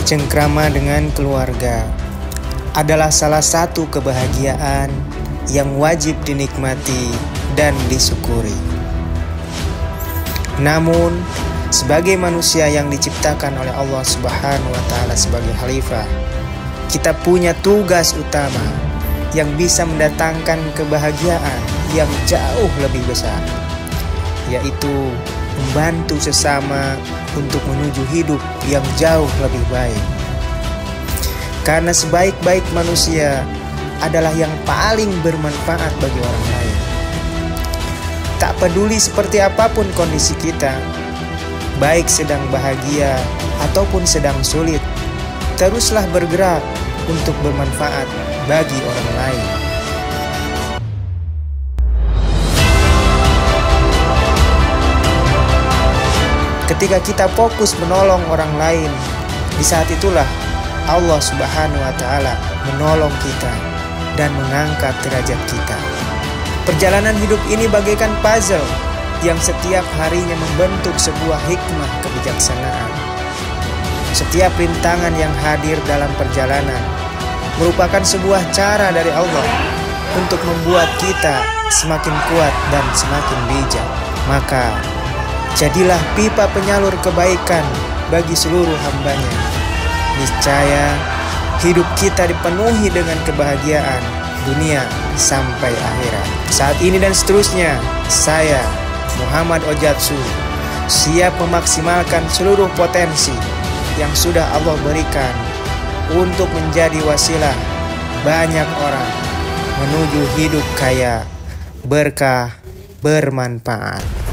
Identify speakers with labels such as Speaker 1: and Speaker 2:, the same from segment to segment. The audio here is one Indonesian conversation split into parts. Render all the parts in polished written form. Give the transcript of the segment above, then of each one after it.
Speaker 1: Bercengkrama dengan keluarga adalah salah satu kebahagiaan yang wajib dinikmati dan disyukuri. Namun, sebagai manusia yang diciptakan oleh Allah Subhanahu wa Ta'ala sebagai khalifah, kita punya tugas utama yang bisa mendatangkan kebahagiaan yang jauh lebih besar, yaitu membantu sesama untuk menuju hidup yang jauh lebih baik. Karena sebaik-baik manusia adalah yang paling bermanfaat bagi orang lain. Tak peduli seperti apapun kondisi kita, baik sedang bahagia ataupun sedang sulit, teruslah bergerak untuk bermanfaat bagi orang lain. Ketika kita fokus menolong orang lain, di saat itulah Allah Subhanahu wa Ta'ala menolong kita dan mengangkat derajat kita. Perjalanan hidup ini bagaikan puzzle yang setiap harinya membentuk sebuah hikmah kebijaksanaan. Setiap rintangan yang hadir dalam perjalanan merupakan sebuah cara dari Allah untuk membuat kita semakin kuat dan semakin bijak. Maka jadilah pipa penyalur kebaikan bagi seluruh hambanya. Niscaya hidup kita dipenuhi dengan kebahagiaan dunia sampai akhirat. Saat ini dan seterusnya, saya Muhammad Ojatsu siap memaksimalkan seluruh potensi yang sudah Allah berikan untuk menjadi wasilah banyak orang menuju hidup kaya, berkah, bermanfaat.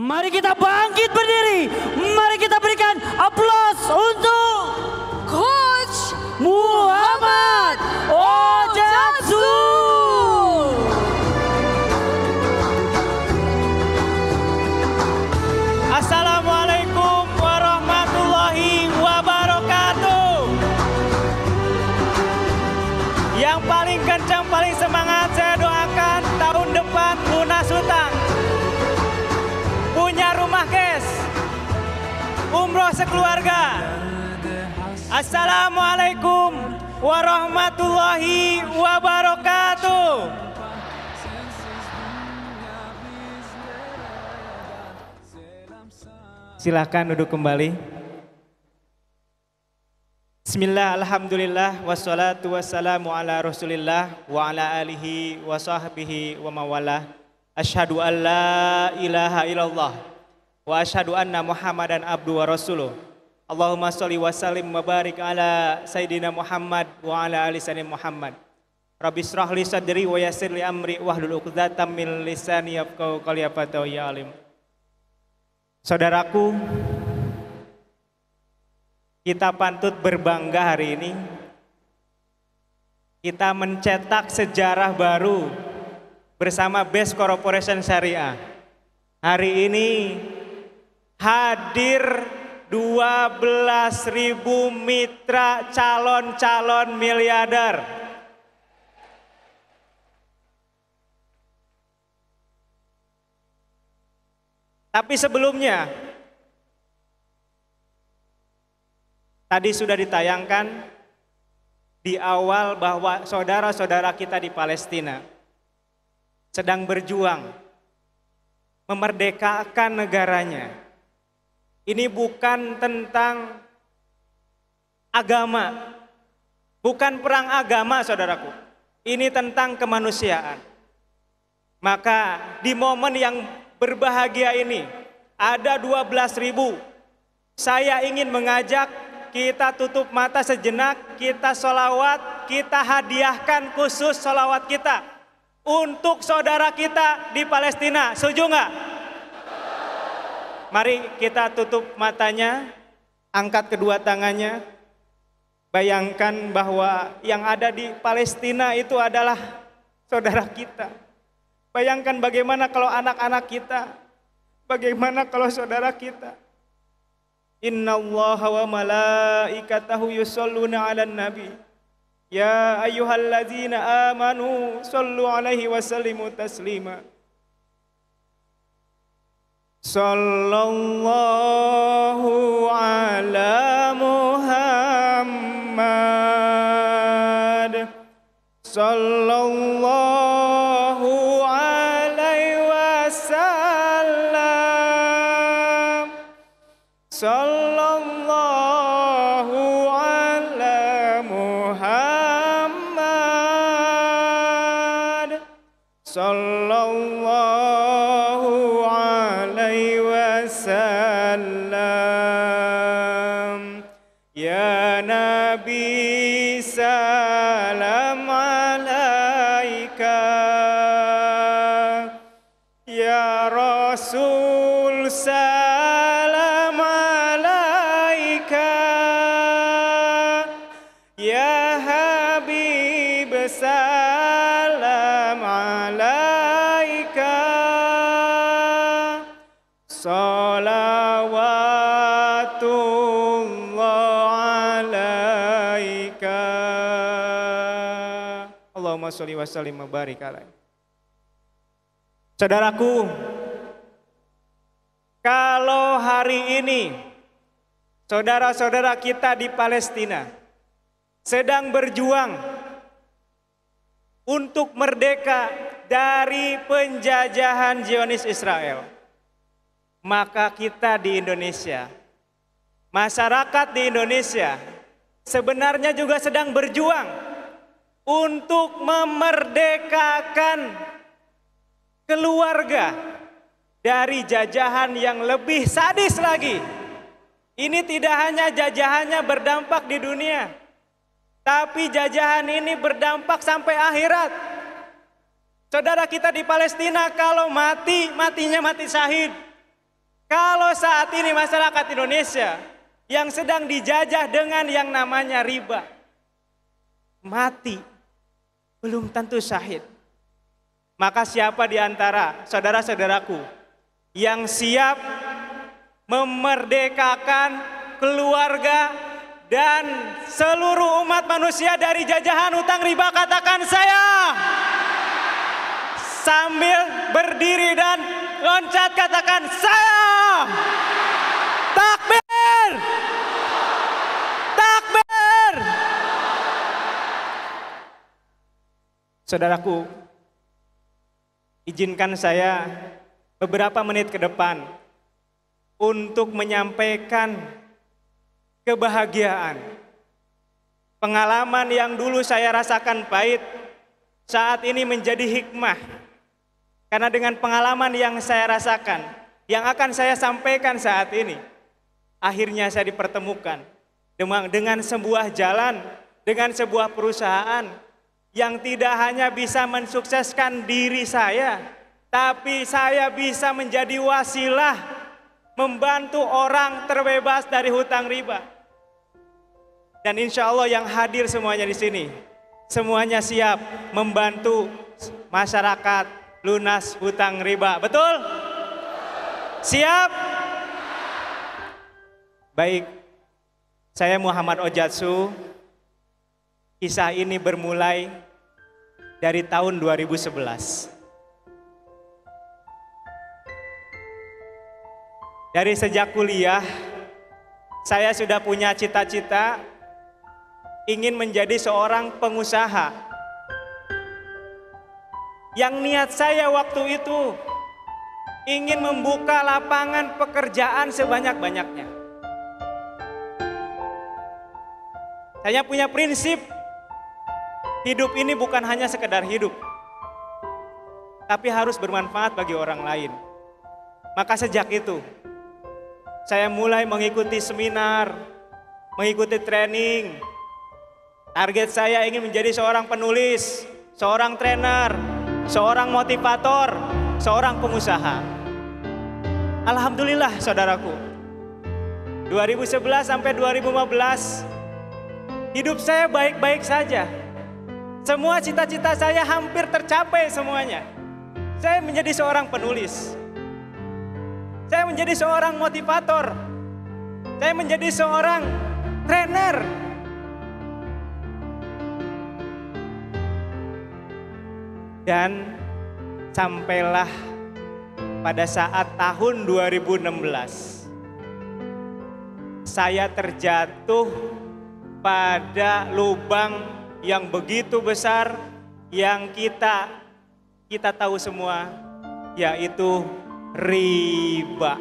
Speaker 2: Mari kita bangkit berdiri. Mari kita berikan aplaus untuk Coach Muhammad Ojatsu.
Speaker 3: Assalamualaikum warahmatullahi wabarakatuh. Yang paling kencang, paling semangat saya doakan tahun depan lunas hutang, punya rumah cash, umroh sekeluarga. Assalamualaikum warahmatullahi wabarakatuh. Silahkan duduk kembali. Bismillah, alhamdulillah, wassalatu wassalamu ala rasulillah wa ala alihi wa sahbihi wa mawalah. Asyhadu an la ilaha illallah wa asyhadu anna Muhammadan abdu wa rasuluh. Allahumma sholli wa sallim wa barik ala Sayyidina Muhammad wa ala ali Sayyidina Muhammad. Rabbi shrah li sadri wa yassir li amri wahlul 'uqdatam min lisani yafqahu qawli ya alim. Saudaraku, kita pantut berbangga hari ini. Kita mencetak sejarah baru bersama Best Corporation Syariah. Hari ini hadir 12.000 mitra calon-calon miliarder. Tapi sebelumnya, tadi sudah ditayangkan di awal bahwa saudara-saudara kita di Palestina sedang berjuang memerdekakan negaranya. Ini bukan tentang agama, bukan perang agama saudaraku. Ini tentang kemanusiaan. Maka di momen yang berbahagia ini ada 12.000. Saya ingin mengajak kita tutup mata sejenak, kita sholawat, kita hadiahkan khusus sholawat kita untuk saudara kita di Palestina. Setuju nggak? Mari kita tutup matanya, angkat kedua tangannya. Bayangkan bahwa yang ada di Palestina itu adalah saudara kita. Bayangkan bagaimana kalau anak-anak kita, bagaimana kalau saudara kita. Innallaha wa malaikatahu yusholluna 'alan nabi. Ya ayyuhalladzina amanu shollu 'alaihi wa sallimu taslima. Sallallahu ala Muhammad. Sallallahu alaihi wasallam. Sallallahu ala Muhammad. Sallallahu alaihi wasallam. Ya Nabi salam alaika. Ya Rasul salam alaika. Ya Habib salam alaika. Salawatullah alaika. Allahumma sholli wa sallim wa barik alaih. Saudaraku, kalau hari ini saudara-saudara kita di Palestina sedang berjuang untuk merdeka dari penjajahan Zionis Israel, maka kita di Indonesia, masyarakat di Indonesia sebenarnya juga sedang berjuang untuk memerdekakan keluarga dari jajahan yang lebih sadis lagi. Ini tidak hanya jajahannya berdampak di dunia, tapi jajahan ini berdampak sampai akhirat. Saudara kita di Palestina kalau mati, matinya mati syahid. Kalau saat ini masyarakat Indonesia yang sedang dijajah dengan yang namanya riba, mati belum tentu syahid. Maka siapa di antara saudara-saudaraku yang siap memerdekakan keluarga dan seluruh umat manusia dari jajahan hutang riba, katakan saya. Sambil berdiri dan loncat katakan saya. Takbir! Takbir! Saudaraku, izinkan saya beberapa menit ke depan untuk menyampaikan kebahagiaan. Pengalaman yang dulu saya rasakan pahit, saat ini menjadi hikmah. Karena dengan pengalaman yang saya rasakan, yang akan saya sampaikan saat ini, akhirnya saya dipertemukan dengan sebuah jalan, dengan sebuah perusahaan yang tidak hanya bisa mensukseskan diri saya, tapi saya bisa menjadi wasilah membantu orang terbebas dari hutang riba. Dan insya Allah yang hadir semuanya di sini, semuanya siap membantu masyarakat lunas hutang riba. Betul? Siap? Baik, saya Muhammad Ojatsu. Kisah ini bermulai dari tahun 2011. Dari sejak kuliah, saya sudah punya cita-cita ingin menjadi seorang pengusaha. Yang niat saya waktu itu ingin membuka lapangan pekerjaan sebanyak-banyaknya. Saya punya prinsip, hidup ini bukan hanya sekedar hidup, tapi harus bermanfaat bagi orang lain. Maka sejak itu, saya mulai mengikuti seminar, mengikuti training. Target saya ingin menjadi seorang penulis, seorang trainer, seorang motivator, seorang pengusaha. Alhamdulillah saudaraku, 2011 sampai 2015 hidup saya baik-baik saja. Semua cita-cita saya hampir tercapai semuanya. Saya menjadi seorang penulis. Saya menjadi seorang motivator. Saya menjadi seorang trainer. Dan sampailah pada saat tahun 2016. Saya terjatuh pada lubang yang begitu besar yang kita tahu semua, yaitu riba.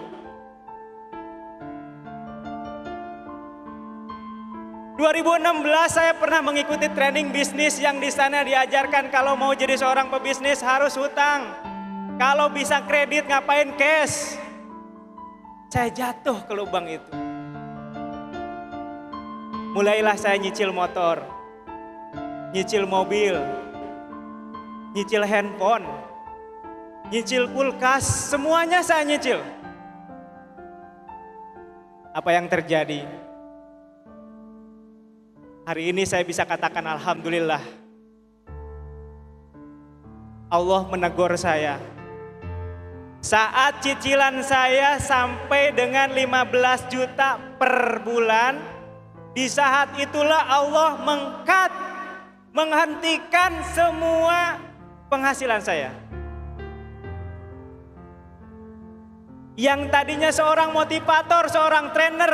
Speaker 3: 2016 saya pernah mengikuti training bisnis yang di sana diajarkan kalau mau jadi seorang pebisnis harus hutang. Kalau bisa kredit ngapain cash. Saya jatuh ke lubang itu. Mulailah saya nyicil motor, nyicil mobil, nyicil handphone, nyicil kulkas, semuanya saya nyicil. Apa yang terjadi? Hari ini saya bisa katakan alhamdulillah. Allah menegur saya. Saat cicilan saya sampai dengan 15 juta per bulan, di saat itulah Allah menghentikan semua penghasilan saya. Yang tadinya seorang motivator, seorang trainer,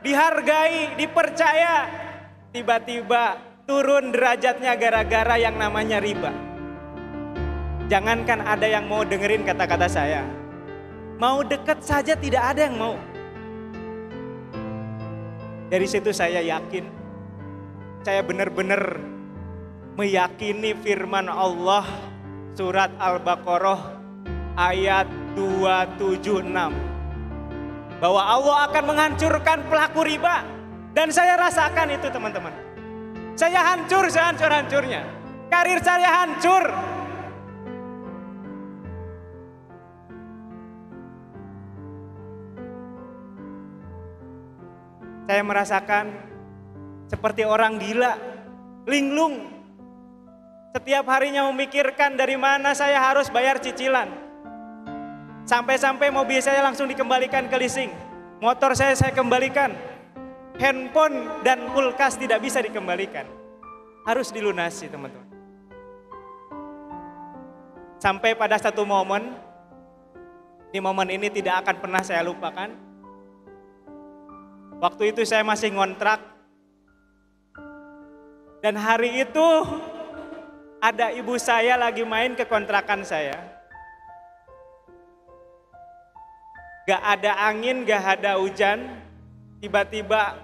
Speaker 3: dihargai, dipercaya, tiba-tiba turun derajatnya gara-gara yang namanya riba. Jangankan ada yang mau dengerin kata-kata saya. Mau deket saja tidak ada yang mau. Dari situ saya yakin. Saya benar-benar meyakini firman Allah surat Al-Baqarah ayat 276. Bahwa Allah akan menghancurkan pelaku riba. Dan saya rasakan itu teman-teman. Saya hancur sehancur-hancurnya. Karir saya hancur. Saya merasakan seperti orang gila, linglung. Setiap harinya memikirkan dari mana saya harus bayar cicilan. Sampai-sampai mobil saya langsung dikembalikan ke leasing. Motor saya kembalikan. Handphone dan kulkas tidak bisa dikembalikan. Harus dilunasi teman-teman. Sampai pada satu momen, di momen ini tidak akan pernah saya lupakan. Waktu itu saya masih ngontrak. Dan hari itu ada ibu saya lagi main ke kontrakan saya. Gak ada angin, gak ada hujan. Tiba-tiba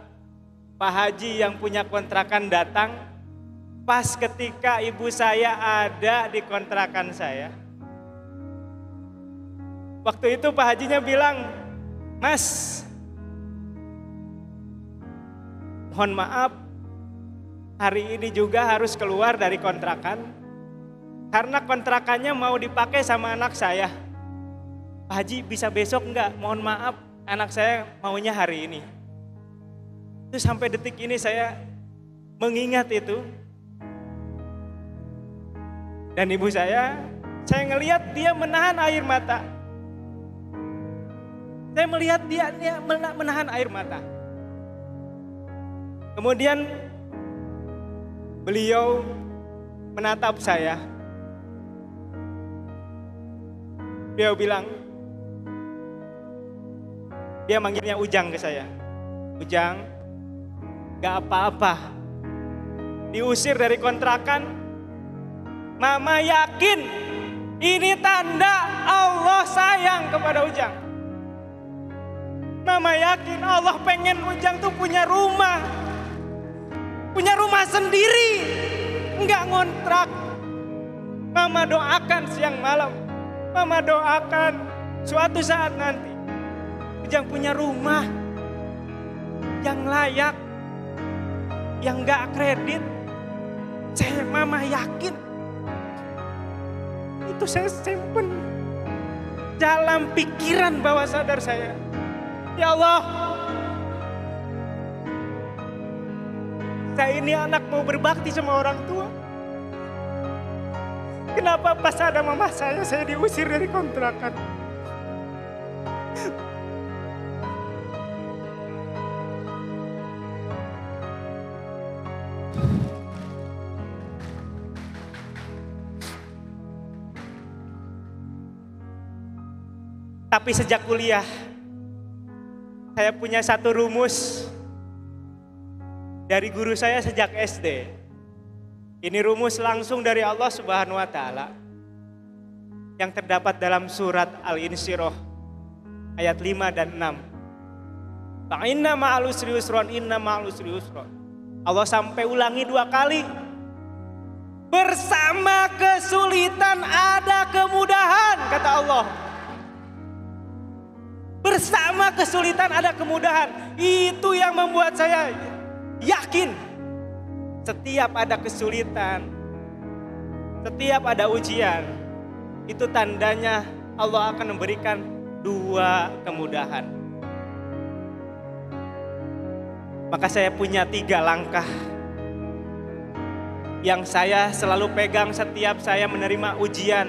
Speaker 3: Pak Haji yang punya kontrakan datang. Pas ketika ibu saya ada di kontrakan saya. Waktu itu Pak Hajinya bilang, "Mas, mohon maaf, hari ini juga harus keluar dari kontrakan. Karena kontrakannya mau dipakai sama anak saya. Pak Haji bisa besok enggak? Mohon maaf, anak saya maunya hari ini." Itu sampai detik ini saya mengingat itu. Dan ibu saya ngelihat dia menahan air mata. Saya melihat dia menahan air mata. Kemudian beliau menatap saya. Beliau bilang, dia manggilnya Ujang ke saya. "Ujang, gak apa-apa. Diusir dari kontrakan. Mama yakin ini tanda Allah sayang kepada Ujang. Mama yakin Allah pengen Ujang tuh punya rumah. Punya rumah sendiri. Enggak ngontrak. Mama doakan siang malam. Mama doakan suatu saat nanti Ujang punya rumah yang layak, yang gak kredit. Mama yakin." Itu saya simpen dalam pikiran bawah sadar saya. Ya Allah, saya ini anak mau berbakti sama orang tua. Kenapa pas ada mama saya diusir dari kontrakan? Tapi sejak kuliah, saya punya satu rumus dari guru saya sejak SD. Ini rumus langsung dari Allah Subhanahu wa Ta'ala yang terdapat dalam surat Al-Insyirah ayat 5 dan 6. Inna ma'al usri yusron, inna ma'al usri yusron. Allah sampai ulangi 2 kali. Bersama kesulitan ada kemudahan, kata Allah. Bersama kesulitan ada kemudahan. Itu yang membuat saya yakin. Setiap ada kesulitan, setiap ada ujian, itu tandanya Allah akan memberikan 2 kemudahan. Maka saya punya 3 langkah yang saya selalu pegang setiap saya menerima ujian,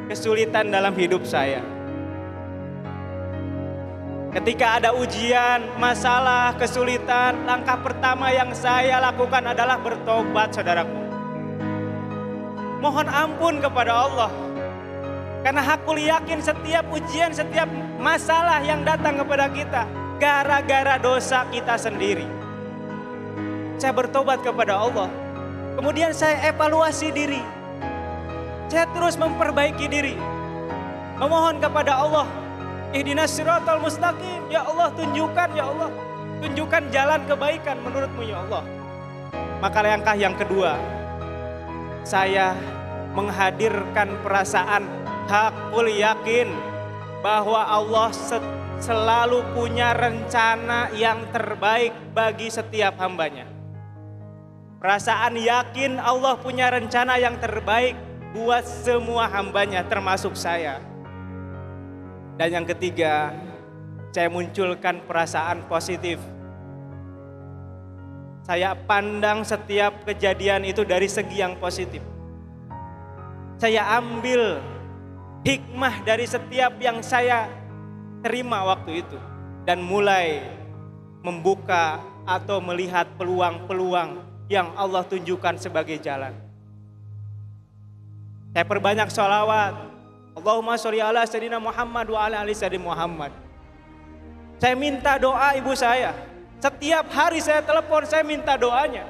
Speaker 3: kesulitan dalam hidup saya. Ketika ada ujian, masalah, kesulitan, langkah pertama yang saya lakukan adalah bertobat, saudaraku. Mohon ampun kepada Allah. Karena aku yakin setiap ujian, setiap masalah yang datang kepada kita, gara-gara dosa kita sendiri. Saya bertobat kepada Allah. Kemudian saya evaluasi diri. Saya terus memperbaiki diri. Memohon kepada Allah. Ihdinas siratal mustaqim, ya Allah tunjukkan, ya Allah. Tunjukkan jalan kebaikan menurut-Mu, ya Allah. Maka langkah yang kedua, saya menghadirkan perasaan hakul yakin bahwa Allah selalu punya rencana yang terbaik bagi setiap hambanya. Perasaan yakin Allah punya rencana yang terbaik buat semua hambanya termasuk saya. Dan yang ketiga, saya munculkan perasaan positif. Saya pandang setiap kejadian itu dari segi yang positif. Saya ambil hikmah dari setiap yang saya terima waktu itu. Dan mulai membuka atau melihat peluang-peluang yang Allah tunjukkan sebagai jalan. Saya perbanyak sholawat. Allahumma sholli ala sayyidina Muhammad wa ala ali sayyidina Muhammad. Saya minta doa ibu saya. Setiap hari saya telepon, saya minta doanya.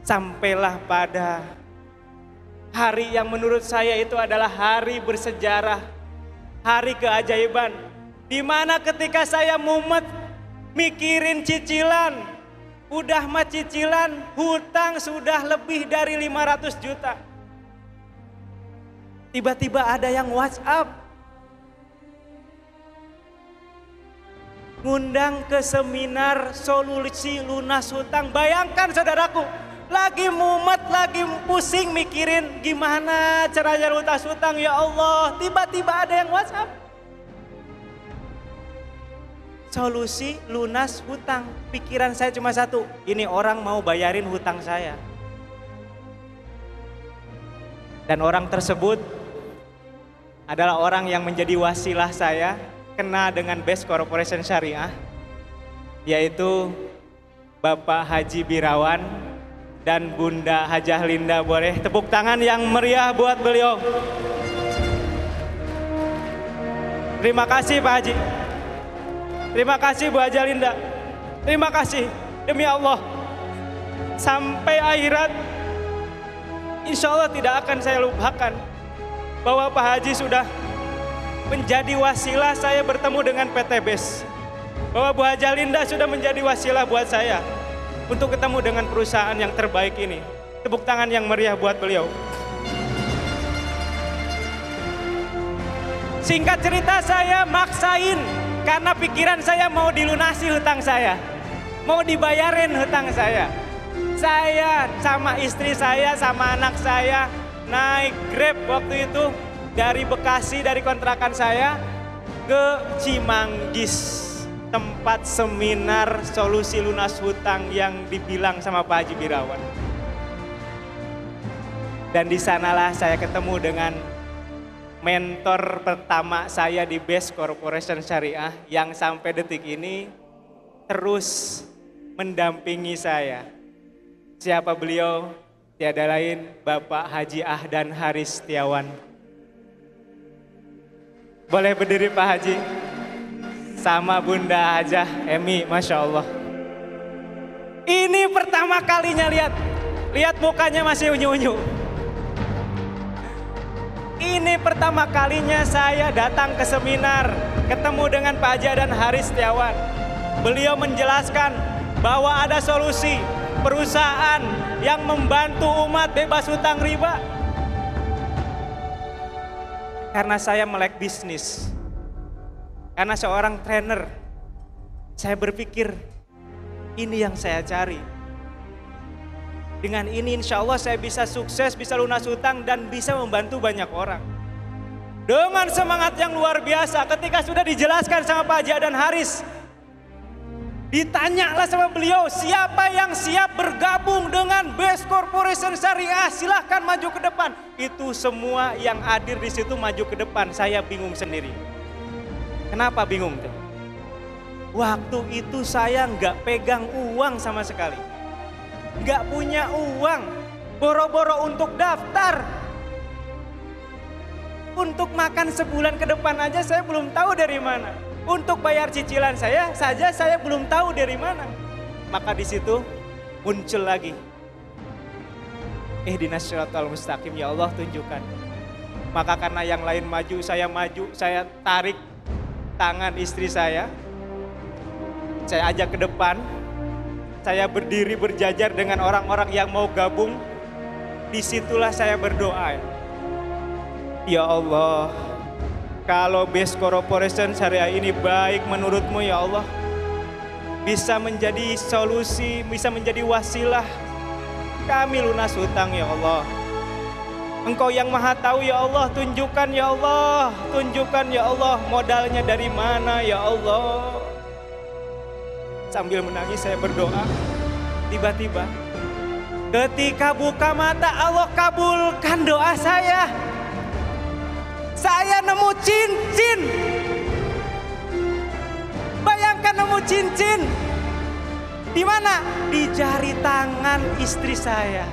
Speaker 3: Sampailah pada hari yang menurut saya itu adalah hari bersejarah, hari keajaiban. Di mana ketika saya mumet mikirin cicilan, udah mah cicilan, hutang sudah lebih dari 500 juta. Tiba-tiba ada yang WhatsApp, ngundang ke seminar solusi lunas hutang. Bayangkan saudaraku, lagi mumet, lagi pusing mikirin gimana caranya lunas hutang, ya Allah. Tiba-tiba ada yang WhatsApp, solusi lunas hutang. Pikiran saya cuma satu, ini orang mau bayarin hutang saya. Dan orang tersebut adalah orang yang menjadi wasilah saya kena dengan Best Corporation Syariah, yaitu Bapak Haji Birawan dan Bunda Hajah Linda. Boleh tepuk tangan yang meriah buat beliau. Terima kasih Pak Haji. Terima kasih Bu Hajah Linda. Terima kasih, demi Allah. Sampai akhirat, insya Allah tidak akan saya lupakan bahwa Pak Haji sudah menjadi wasilah saya bertemu dengan PT BES. Bahwa Bu Hajah Linda sudah menjadi wasilah buat saya untuk ketemu dengan perusahaan yang terbaik ini. Tepuk tangan yang meriah buat beliau. Singkat cerita, saya maksain karena pikiran saya mau dilunasi hutang saya. Mau dibayarin hutang saya. Saya sama istri saya, sama anak saya naik Grab waktu itu dari Bekasi, dari kontrakan saya ke Cimanggis, tempat seminar solusi lunas hutang yang dibilang sama Pak Haji Birawan. Dan di sanalah saya ketemu dengan mentor pertama saya di Best Corporation Syariah yang sampai detik ini terus mendampingi saya. Siapa beliau? Tiada lain Bapak Haji Ahdan Haris Setiawan. Boleh berdiri Pak Haji? Sama Bunda Hajah Emi, Masya Allah. Ini pertama kalinya lihat mukanya masih unyu-unyu. Ini pertama kalinya saya datang ke seminar, ketemu dengan Pak Haji Ahdan Haris Setiawan. Beliau menjelaskan bahwa ada solusi perusahaan yang membantu umat bebas hutang riba. Karena saya melek bisnis, karena seorang trainer, saya berpikir ini yang saya cari. Dengan ini insya Allah saya bisa sukses, bisa lunas hutang dan bisa membantu banyak orang. Dengan semangat yang luar biasa ketika sudah dijelaskan sama Pak Haji Ahdan Haris, ditanyalah sama beliau, siapa yang siap bergabung dengan Best Corporation Syariah, silahkan maju ke depan. Itu semua yang hadir di situ maju ke depan. Saya bingung sendiri. Kenapa bingung? Waktu itu saya nggak pegang uang sama sekali. Nggak punya uang. Boro-boro untuk daftar. Untuk makan sebulan ke depan aja saya belum tahu dari mana. Untuk bayar cicilan saya saja saya belum tahu dari mana. Maka di situ muncul lagi. Ihdinas syiratal mustaqim, ya Allah tunjukkan. Maka karena yang lain maju, saya tarik tangan istri saya. Saya ajak ke depan. Saya berdiri berjajar dengan orang-orang yang mau gabung. Disitulah saya berdoa. Ya Allah, kalau Best Corporation Syariah ini baik menurut-Mu ya Allah, bisa menjadi solusi, bisa menjadi wasilah kami lunas hutang ya Allah. Engkau yang maha tahu ya Allah, tunjukkan ya Allah, tunjukkan ya Allah modalnya dari mana ya Allah. Sambil menangis saya berdoa, tiba-tiba ketika buka mata Allah kabulkan doa saya. Saya nemu cincin. Bayangkan nemu cincin. Di mana? Di jari tangan istri saya.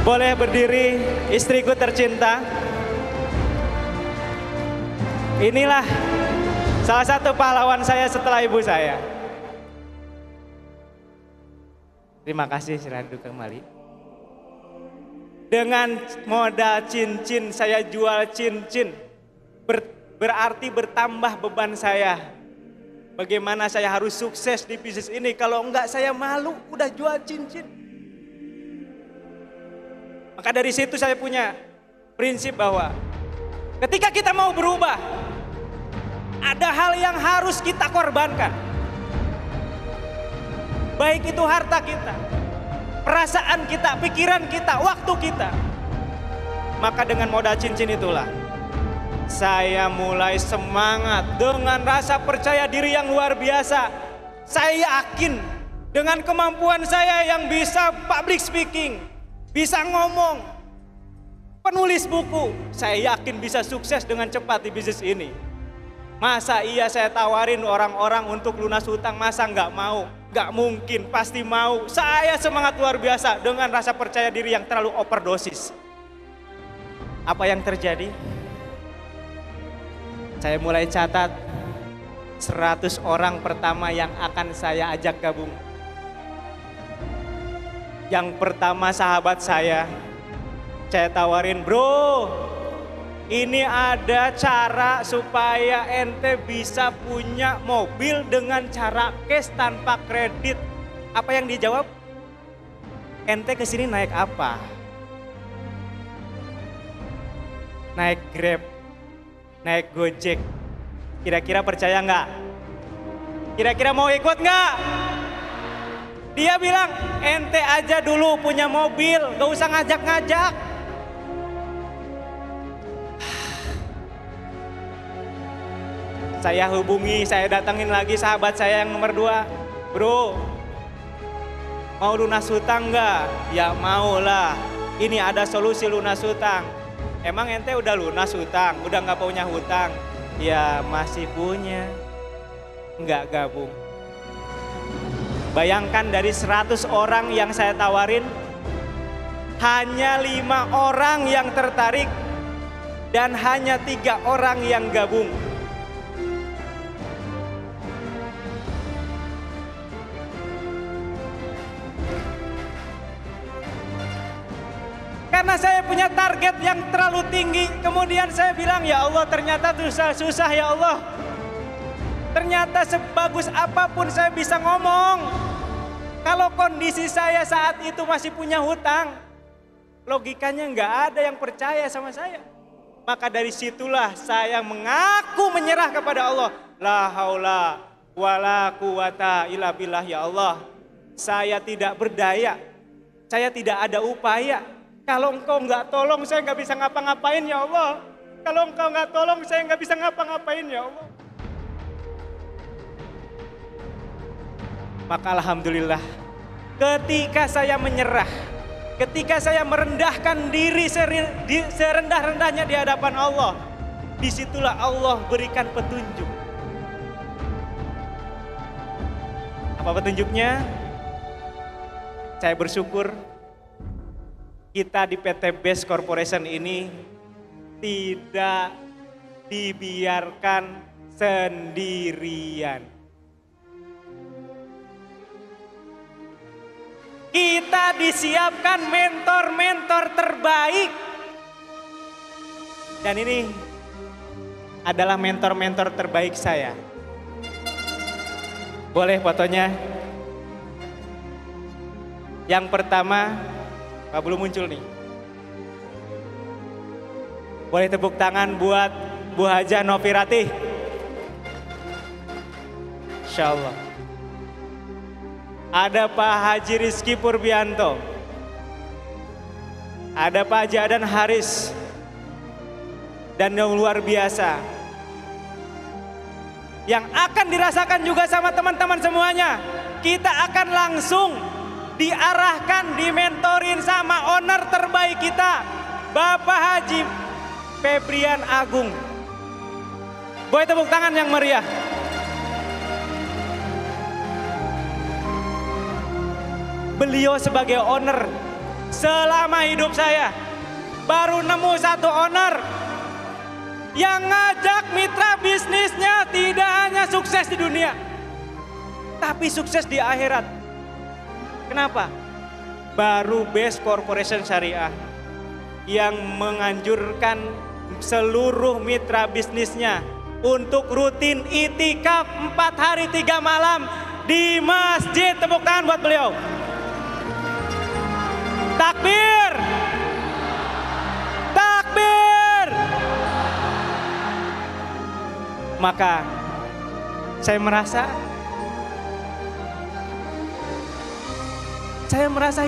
Speaker 3: Boleh berdiri, istriku tercinta. Inilah salah satu pahlawan saya setelah ibu saya. Terima kasih, silahkan duduk kembali. Dengan modal cincin, saya jual cincin. Berarti bertambah beban saya. Bagaimana saya harus sukses di bisnis ini? Kalau enggak saya malu, udah jual cincin. Maka dari situ saya punya prinsip bahwa ketika kita mau berubah, ada hal yang harus kita korbankan. Baik itu harta kita, perasaan kita, pikiran kita, waktu kita. Maka dengan modal cincin itulah saya mulai semangat dengan rasa percaya diri yang luar biasa. Saya yakin dengan kemampuan saya yang bisa public speaking, bisa ngomong, penulis buku, saya yakin bisa sukses dengan cepat di bisnis ini. Masa iya saya tawarin orang-orang untuk lunas hutang, masa nggak mau? Nggak mungkin, pasti mau. Saya semangat luar biasa dengan rasa percaya diri yang terlalu overdosis. Apa yang terjadi? Saya mulai catat 100 orang pertama yang akan saya ajak gabung. Yang pertama sahabat saya tawarin, bro, ini ada cara supaya ente bisa punya mobil dengan cara cash tanpa kredit. Apa yang dijawab? Ente kesini naik apa? Naik Grab, naik Gojek. Kira-kira percaya nggak? Kira-kira mau ikut nggak? Dia bilang, ente aja dulu punya mobil, gak usah ngajak-ngajak. Saya hubungi, saya datangin lagi sahabat saya yang nomor 2. Bro, Mau lunas hutang enggak? Ya maulah. Ini ada solusi lunas hutang. Emang ente udah lunas hutang? Udah nggak punya hutang? Ya masih punya. Nggak gabung. Bayangkan dari 100 orang yang saya tawarin, hanya 5 orang yang tertarik dan hanya 3 orang yang gabung. Karena saya punya target yang terlalu tinggi, kemudian saya bilang, ya Allah ternyata susah ya Allah. Ternyata sebagus apapun saya bisa ngomong, kalau kondisi saya saat itu masih punya hutang, logikanya nggak ada yang percaya sama saya. Maka dari situlah saya mengaku menyerah kepada Allah. La haula wala quwata illa billah, ya Allah. Saya tidak berdaya, saya tidak ada upaya. Kalau engkau nggak tolong saya nggak bisa ngapa-ngapain ya Allah. Kalau engkau nggak tolong saya nggak bisa ngapa-ngapain ya Allah. Maka alhamdulillah ketika saya menyerah, ketika saya merendahkan diri serendah-rendahnya di hadapan Allah, disitulah Allah berikan petunjuk. Apa petunjuknya? Saya bersyukur kita di PT Best Corporation ini tidak dibiarkan sendirian. Kita disiapkan mentor-mentor terbaik. Dan ini adalah mentor-mentor terbaik saya. Boleh fotonya? Yang pertama, Pak belum muncul nih. Boleh tepuk tangan buat Bu Hajah Novi Ratih. Insya Allah. Ada Pak Haji Rizky Purbianto. Ada Pak Jadan Haris. Dan yang luar biasa, yang akan dirasakan juga sama teman-teman semuanya, kita akan langsung diarahkan, dimentorin sama owner terbaik kita, Bapak Haji Febrian Agung. Boleh tepuk tangan yang meriah. Beliau sebagai owner, selama hidup saya baru nemu satu owner yang ngajak mitra bisnisnya tidak hanya sukses di dunia, tapi sukses di akhirat. Kenapa? Baru Best Corporation Syariah yang menganjurkan seluruh mitra bisnisnya untuk rutin itikaf 4 hari 3 malam di masjid. Tepuk tangan buat beliau. Takbir! Takbir! Maka saya merasa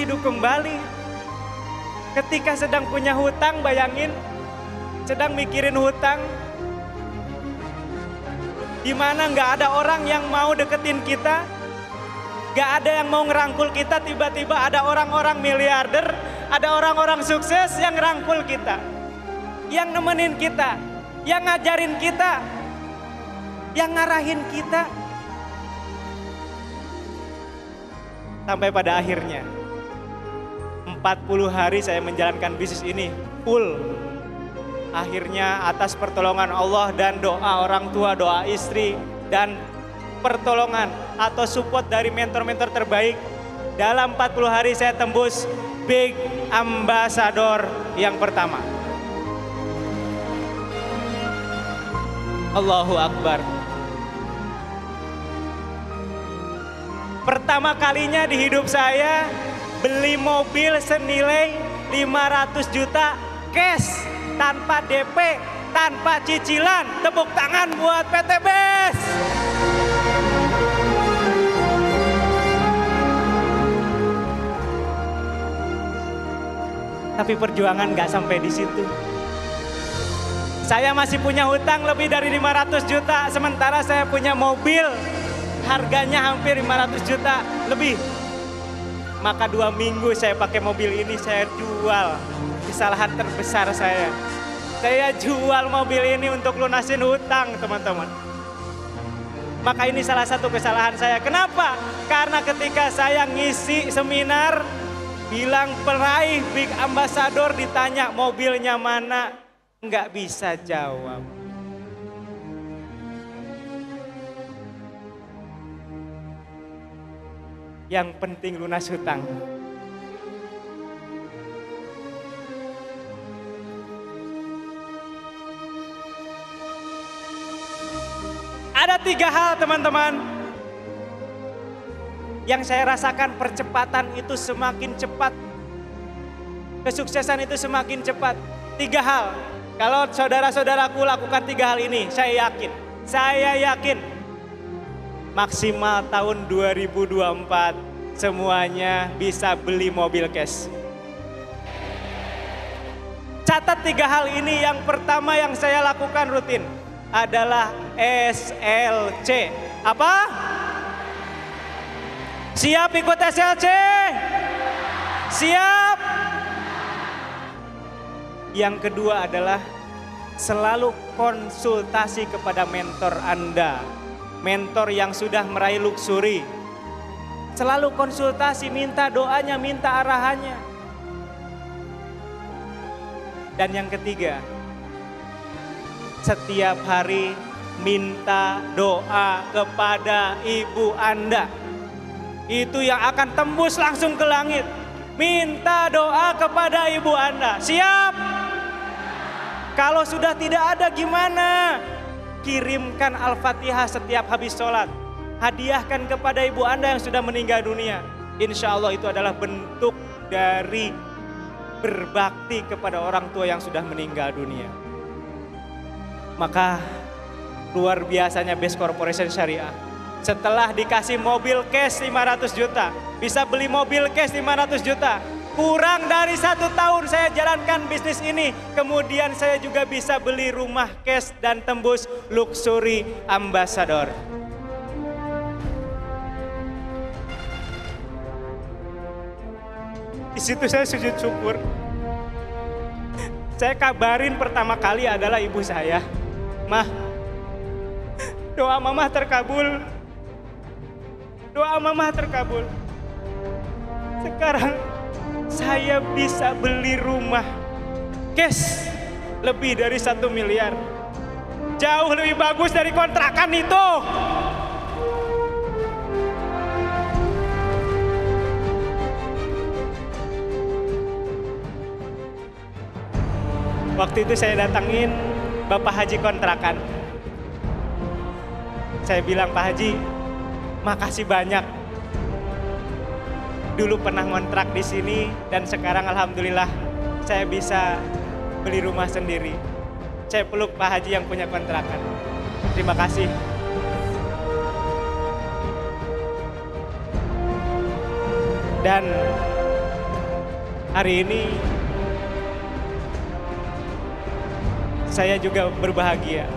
Speaker 3: hidup kembali. Ketika sedang punya hutang, bayangin, sedang mikirin hutang, dimana nggak ada orang yang mau deketin kita, nggak ada yang mau ngerangkul kita. Tiba-tiba ada orang-orang miliarder, ada orang-orang sukses yang ngerangkul kita, yang nemenin kita, yang ngajarin kita, yang ngarahin kita. Sampai pada akhirnya 40 hari saya menjalankan bisnis ini full. Akhirnya atas pertolongan Allah dan doa orang tua, doa istri, dan pertolongan atau support dari mentor-mentor terbaik, dalam 40 hari saya tembus Big Ambassador yang pertama. Allahu Akbar. Pertama kalinya di hidup saya beli mobil senilai 500 juta cash, tanpa DP, tanpa cicilan. Tepuk tangan buat PT Best. Tapi perjuangan gak sampai di situ. Saya masih punya hutang lebih dari 500 juta, sementara saya punya mobil harganya hampir 500 juta lebih. Maka 2 minggu saya pakai mobil ini, saya jual. Kesalahan terbesar saya. Saya jual mobil ini untuk lunasin hutang, teman-teman. Maka ini salah satu kesalahan saya. Kenapa? Karena ketika saya ngisi seminar, bilang peraih Big Ambassador, ditanya mobilnya mana, nggak bisa jawab. Yang penting lunas hutang. Ada 3 hal, teman-teman, yang saya rasakan. Percepatan itu semakin cepat, kesuksesan itu semakin cepat. 3 hal. Kalau saudara-saudaraku lakukan 3 hal ini, saya yakin maksimal tahun 2024 semuanya bisa beli mobil cash. Catat 3 hal ini. Yang pertama yang saya lakukan rutin adalah SLC. Apa? Siap ikut SLC? Siap. Yang kedua adalah selalu konsultasi kepada mentor Anda. Mentor yang sudah meraih luxury. Selalu konsultasi, minta doanya, minta arahannya. Dan yang ketiga, setiap hari minta doa kepada ibu Anda. Itu yang akan tembus langsung ke langit. Minta doa kepada ibu Anda. Siap? Kalau sudah tidak ada gimana? Kirimkan Al-Fatihah setiap habis sholat. Hadiahkan kepada ibu Anda yang sudah meninggal dunia. Insya Allah itu adalah bentuk dari berbakti kepada orang tua yang sudah meninggal dunia. Maka luar biasanya Best Corporation Syariah. Setelah dikasih mobil cash 500 juta. Bisa beli mobil cash 500 juta. Kurang dari 1 tahun saya jalankan bisnis ini. Kemudian saya juga bisa beli rumah cash dan tembus luxury ambassador. Di situ saya sujud syukur. Saya kabarin pertama kali adalah ibu saya. Mah, doa mama terkabul. Doa mama terkabul. Sekarang saya bisa beli rumah cash lebih dari 1 miliar. Jauh lebih bagus dari kontrakan itu. Waktu itu saya datangin Bapak Haji kontrakan. Saya bilang, Pak Haji, makasih banyak. Dulu pernah ngontrak di sini dan sekarang alhamdulillah saya bisa beli rumah sendiri. Saya peluk Pak Haji yang punya kontrakan. Terima kasih. Dan hari ini saya juga berbahagia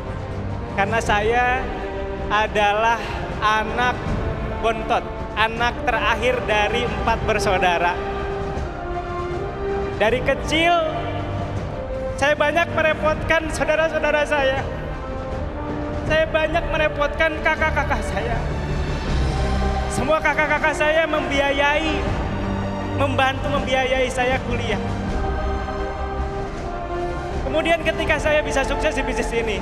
Speaker 3: karena saya adalah anak bontot, anak terakhir dari 4 bersaudara. Dari kecil saya banyak merepotkan saudara-saudara saya. Saya banyak merepotkan kakak-kakak saya. Semua kakak-kakak saya membantu membiayai saya kuliah. Kemudian ketika saya bisa sukses di bisnis ini,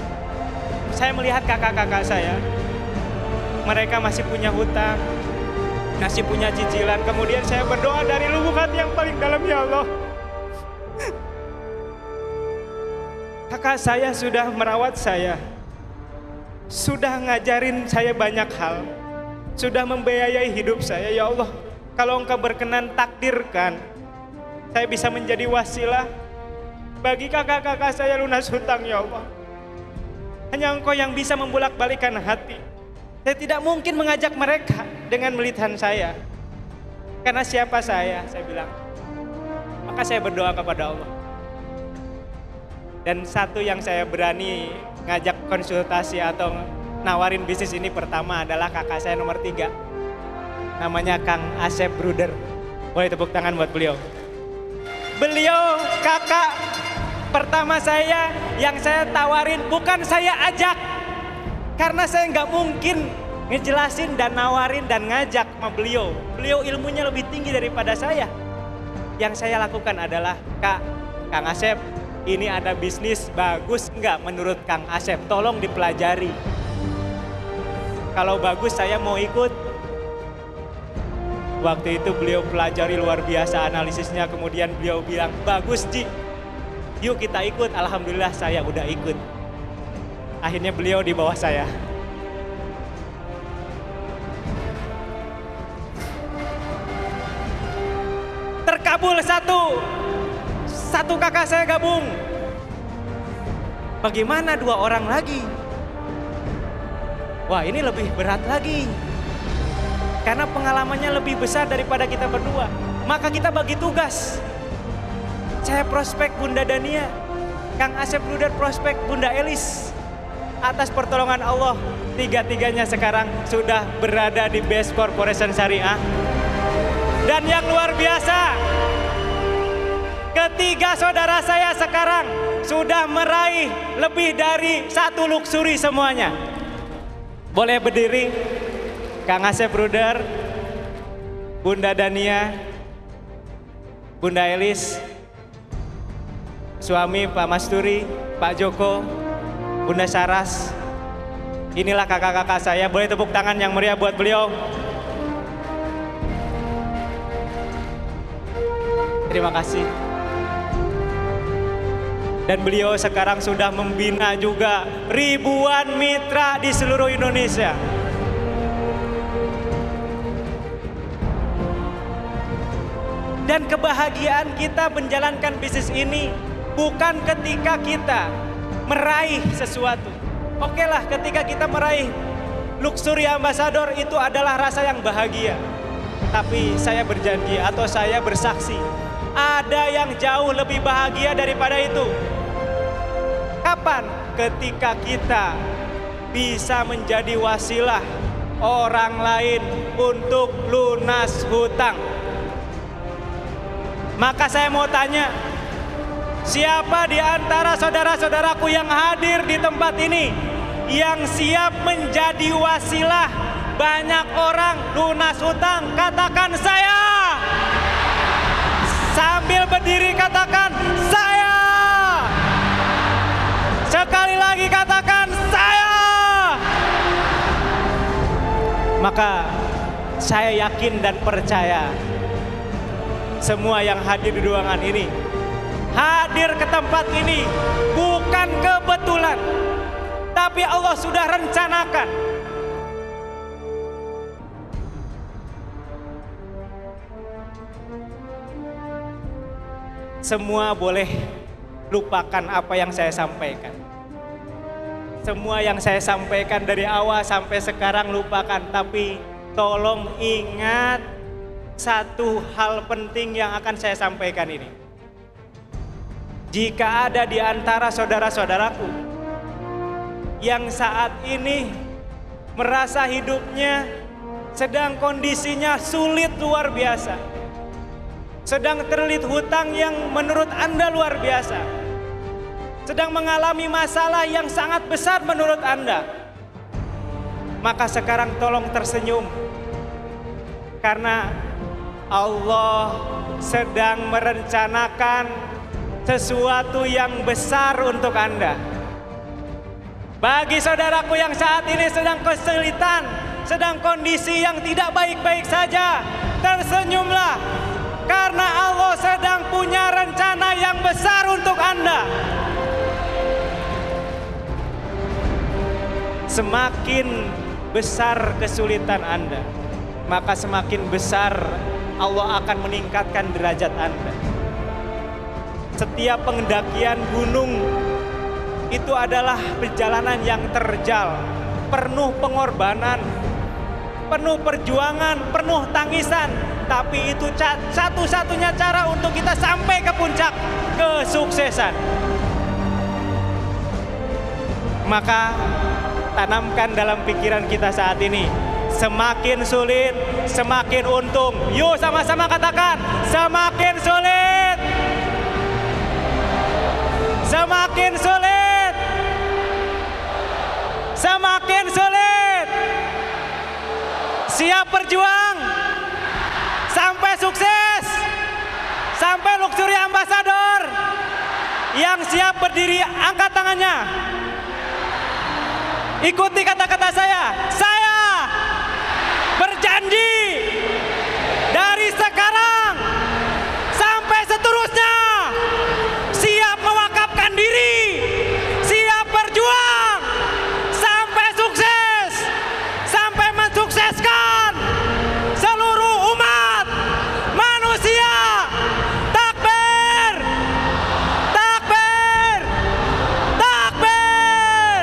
Speaker 3: saya melihat kakak-kakak saya, mereka masih punya hutang, masih punya cicilan. Kemudian saya berdoa dari lubuk hati yang paling dalam, ya Allah, kakak saya sudah merawat saya, sudah ngajarin saya banyak hal, sudah membiayai hidup saya. Ya Allah, kalau Engkau berkenan, takdirkan saya bisa menjadi wasilah bagi kakak-kakak saya lunas hutang, ya Allah. Hanya Engkau yang bisa membolak-balikan hati. Saya tidak mungkin mengajak mereka dengan melihat saya. Karena siapa saya bilang. Maka saya berdoa kepada Allah. Dan satu yang saya berani ngajak konsultasi atau nawarin bisnis ini pertama adalah kakak saya nomor 3. Namanya Kang Asep Bruder. Boleh tepuk tangan buat beliau. Beliau kakak pertama saya yang saya tawarin, bukan saya ajak. Karena saya nggak mungkin ngejelasin dan nawarin dan ngajak sama beliau. Beliau ilmunya lebih tinggi daripada saya. Yang saya lakukan adalah, Kang Asep, ini ada bisnis bagus nggak menurut Kang Asep? Tolong dipelajari. Kalau bagus saya mau ikut. Waktu itu beliau pelajari luar biasa analisisnya, kemudian beliau bilang, bagus Ji, yuk kita ikut. Alhamdulillah saya udah ikut. Akhirnya beliau di bawah saya. Terkabul satu kakak saya gabung. Bagaimana 2 orang lagi? Wah, ini lebih berat lagi. Karena pengalamannya lebih besar daripada kita berdua. Maka kita bagi tugas. Saya prospek Bunda Dania, Kang Asep Bruder prospek Bunda Elis. Atas pertolongan Allah, 3-tiganya sekarang sudah berada di Best Corporation Syariah. Dan yang luar biasa, ketiga saudara saya sekarang sudah meraih lebih dari 1 luxury semuanya. Boleh berdiri, Kang Asep Bruder, Bunda Dania, Bunda Elis, suami Pak Masturi, Pak Joko, Bunda Saras. Inilah kakak-kakak saya. Boleh tepuk tangan yang meriah buat beliau. Terima kasih. Dan beliau sekarang sudah membina juga ribuan mitra di seluruh Indonesia. Dan kebahagiaan kita menjalankan bisnis ini bukan ketika kita meraih sesuatu. Oke lah, ketika kita meraih luxury ambassador itu adalah rasa yang bahagia. Tapi saya berjanji atau saya bersaksi, ada yang jauh lebih bahagia daripada itu. Kapan? Ketika kita bisa menjadi wasilah orang lain untuk lunas hutang. Maka saya mau tanya, siapa di antara saudara-saudaraku yang hadir di tempat ini yang siap menjadi wasilah banyak orang lunas hutang? Katakan saya. Sambil berdiri katakan saya. Sekali lagi katakan saya. Maka saya yakin dan percaya, semua yang hadir di ruangan ini, hadir ke tempat ini bukan kebetulan, tapi Allah sudah rencanakan. Semua boleh lupakan apa yang saya sampaikan. Semua yang saya sampaikan dari awal sampai sekarang lupakan, tapi tolong ingat satu hal penting yang akan saya sampaikan ini. Jika ada di antara saudara-saudaraku yang saat ini merasa hidupnya sedang kondisinya sulit luar biasa, sedang terlilit hutang yang menurut Anda luar biasa, sedang mengalami masalah yang sangat besar menurut Anda, maka sekarang tolong tersenyum. Karena Allah sedang merencanakan sesuatu yang besar untuk Anda. Bagi saudaraku yang saat ini sedang kesulitan, sedang kondisi yang tidak baik-baik saja, tersenyumlah. Karena Allah sedang punya rencana yang besar untuk Anda. Semakin besar kesulitan Anda, maka semakin besar Allah akan meningkatkan derajat Anda. Setiap pendakian gunung itu adalah perjalanan yang terjal, penuh pengorbanan, penuh perjuangan, penuh tangisan. Tapi itu satu-satunya cara untuk kita sampai ke puncak kesuksesan. Maka tanamkan dalam pikiran kita saat ini, semakin sulit, semakin untung. Yuk sama-sama katakan, semakin sulit, semakin sulit, semakin sulit. Siap berjuang sampai sukses, sampai luxury ambassador. Yang siap berdiri angkat tangannya. Ikuti kata-kata saya. Saya berjanji dari sekarang sampai seterusnya siap mewakafkan diri, siap berjuang sampai sukses, sampai mensukseskan seluruh umat manusia. Takbir, takbir, takbir.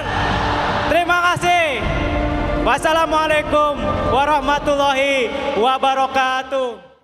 Speaker 3: Terima kasih. Wassalamualaikum warahmatullahi wabarakatuh.